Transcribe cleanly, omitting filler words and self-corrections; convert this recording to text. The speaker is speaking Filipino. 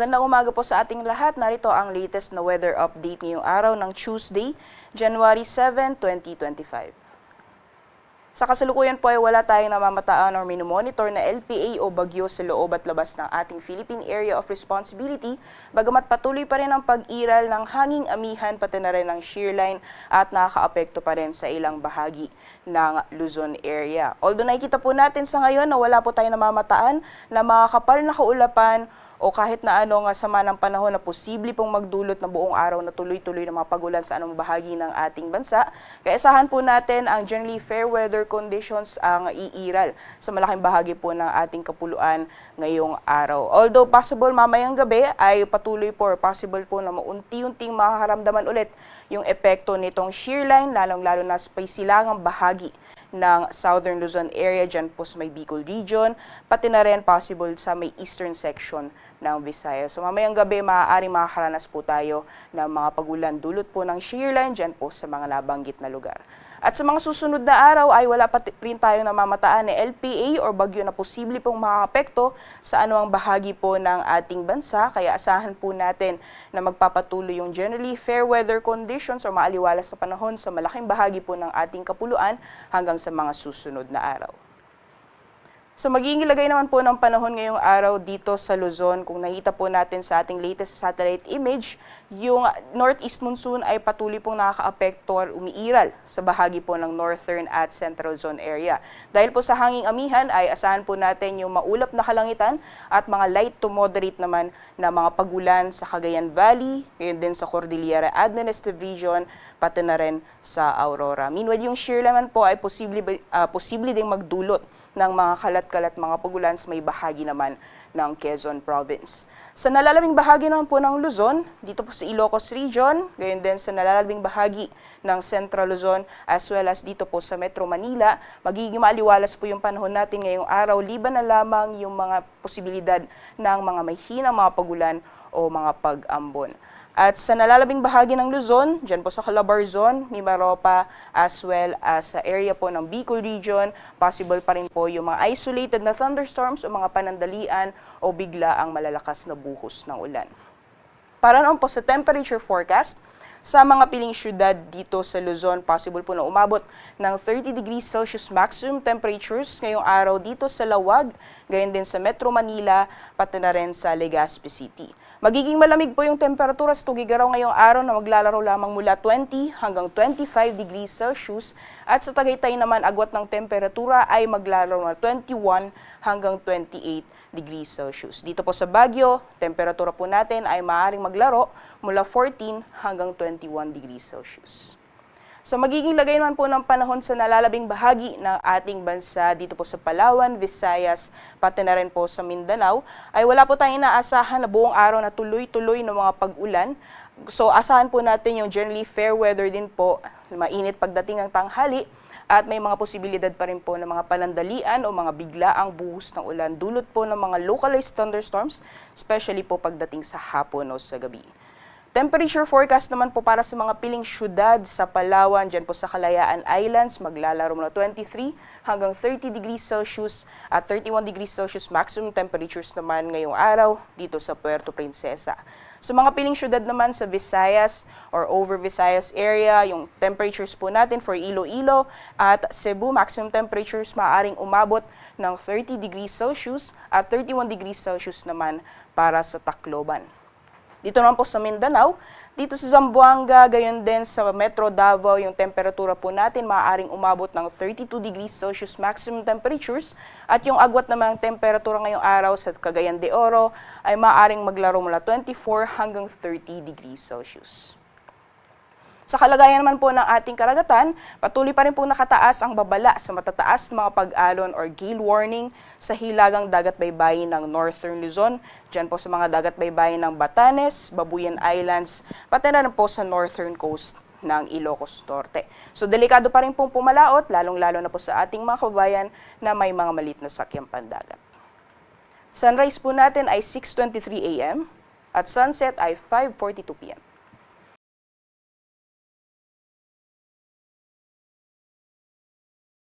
Magandang umaga po sa ating lahat. Narito ang latest na weather update ngayong araw ng Tuesday, January 7, 2025. Sa kasalukuyan po ay wala tayong namamataan or minomonitor na LPA o bagyo sa loob at labas ng ating Philippine Area of Responsibility, bagamat patuloy pa rin ang pag-iral ng hanging amihan pati na rin ng shearline at nakakaapekto pa rin sa ilang bahagi ng Luzon area. Although nakikita po natin sa ngayon na wala po tayong namamataan na makakapal na kaulapan o kahit na nga sama ng panahon na posible pong magdulot na buong araw na tuloy-tuloy na mga pagulan sa anong bahagi ng ating bansa. Kaya asahan po natin ang generally fair weather conditions ang iiral sa malaking bahagi po ng ating kapuluan ngayong araw. Although possible mamayang gabi ay patuloy po or possible po na maunti-unting makakaramdaman ulit yung epekto nitong shearline, lalong-lalo na sa silangang bahagi ng Southern Luzon area, dyan po sa may Bicol region, pati na rin possible sa may eastern section ng Visayas. So mamayang gabi, maaaring makakaranas po tayo ng mga pagulan dulot po ng shearline dyan po sa mga nabanggit na lugar. At sa mga susunod na araw ay wala pa rin tayong namamataan na LPA or bagyo na posible pong makakapekto sa anuang bahagi po ng ating bansa. Kaya asahan po natin na magpapatuloy yung generally fair weather conditions o maaliwalas sa panahon sa malaking bahagi po ng ating kapuluan hanggang sa mga susunod na araw. So magiging lagay naman po ng panahon ngayong araw dito sa Luzon. Kung nakita po natin sa ating latest satellite image, yung northeast monsoon ay patuloy pong nakakaapekto or umiiral sa bahagi po ng northern at central zone area. Dahil po sa hanging amihan ay asahan po natin yung maulap na kalangitan at mga light to moderate naman na mga pagulan sa Cagayan Valley, ngayon din sa Cordillera Administrative Region, pati na rin sa Aurora. Meanwhile, yung shearline po ay posible ding magdulot ng mga kalat-kalat mga pagulan sa may bahagi naman ng Quezon Province. Sa nalalaming bahagi naman po ng Luzon, dito po sa Ilocos Region, gayon din sa nalalaming bahagi ng Central Luzon as well as dito po sa Metro Manila, magiging maaliwalas po yung panahon natin ngayong araw, liban na lamang yung mga posibilidad ng mga may hinang mga pagulan o mga pag-ambon. At sa nalalabing bahagi ng Luzon, dyan po sa Calabarzon, Mimaropa, as well as sa area po ng Bicol Region, possible pa rin po yung mga isolated na thunderstorms o mga panandalian o bigla ang malalakas na buhos ng ulan. Para naman po sa temperature forecast, sa mga piling syudad dito sa Luzon, possible po na umabot ng 30 degrees Celsius maximum temperatures ngayong araw dito sa Lawag, gayon din sa Metro Manila, pati na rin sa Legazpi City. Magiging malamig po yung temperatura sa Tugigaraw ngayong araw na maglalaro lamang mula 20 hanggang 25 degrees Celsius at sa Tagaytay naman agwat ng temperatura ay maglalaro na 21 hanggang 28 degrees Celsius. Dito po sa Baguio, temperatura po natin ay maaaring maglaro mula 14 hanggang 21 degrees Celsius. So magiging lagay naman po ng panahon sa nalalabing bahagi ng ating bansa dito po sa Palawan, Visayas, pati na rin po sa Mindanao, ay wala po tayong inaasahan na buong araw na tuloy-tuloy ng mga pag-ulan. So asahan po natin yung generally fair weather din po, mainit pagdating ng tanghali, at may mga posibilidad pa rin po ng mga panandalian o mga biglaang buhos ng ulan dulot po ng mga localized thunderstorms, especially po pagdating sa hapon o sa gabi. Temperature forecast naman po para sa mga piling syudad sa Palawan, dyan po sa Kalayaan Islands, maglalaro mula 23 hanggang 30 degrees Celsius at 31 degrees Celsius maximum temperatures naman ngayong araw dito sa Puerto Princesa. Sa mga piling syudad naman sa Visayas or over Visayas area, yung temperatures po natin for Iloilo at Cebu, maximum temperatures maaaring umabot ng 30 degrees Celsius at 31 degrees Celsius naman para sa Tacloban. Dito naman po sa Mindanao, dito sa Zamboanga, gayon din sa Metro Davao, yung temperatura po natin maaaring umabot ng 32 degrees Celsius maximum temperatures at yung agwat naman ng temperatura ngayong araw sa Cagayan de Oro ay maaaring maglaro mula 24 hanggang 30 degrees Celsius. Sa kalagayan naman po ng ating karagatan, patuloy pa rin po nakataas ang babala sa matataas na mga pag-alon or gale warning sa hilagang dagat baybayin ng Northern Luzon, dyan po sa mga dagat baybayin ng Batanes, Babuyan Islands, pati na rin po sa northern coast ng Ilocos Norte. So delikado pa rin pong pumalaot, lalong-lalo na po sa ating mga kababayan na may mga maliit na sakyang pandagat. Sunrise po natin ay 6:23 AM at sunset ay 5:42 PM.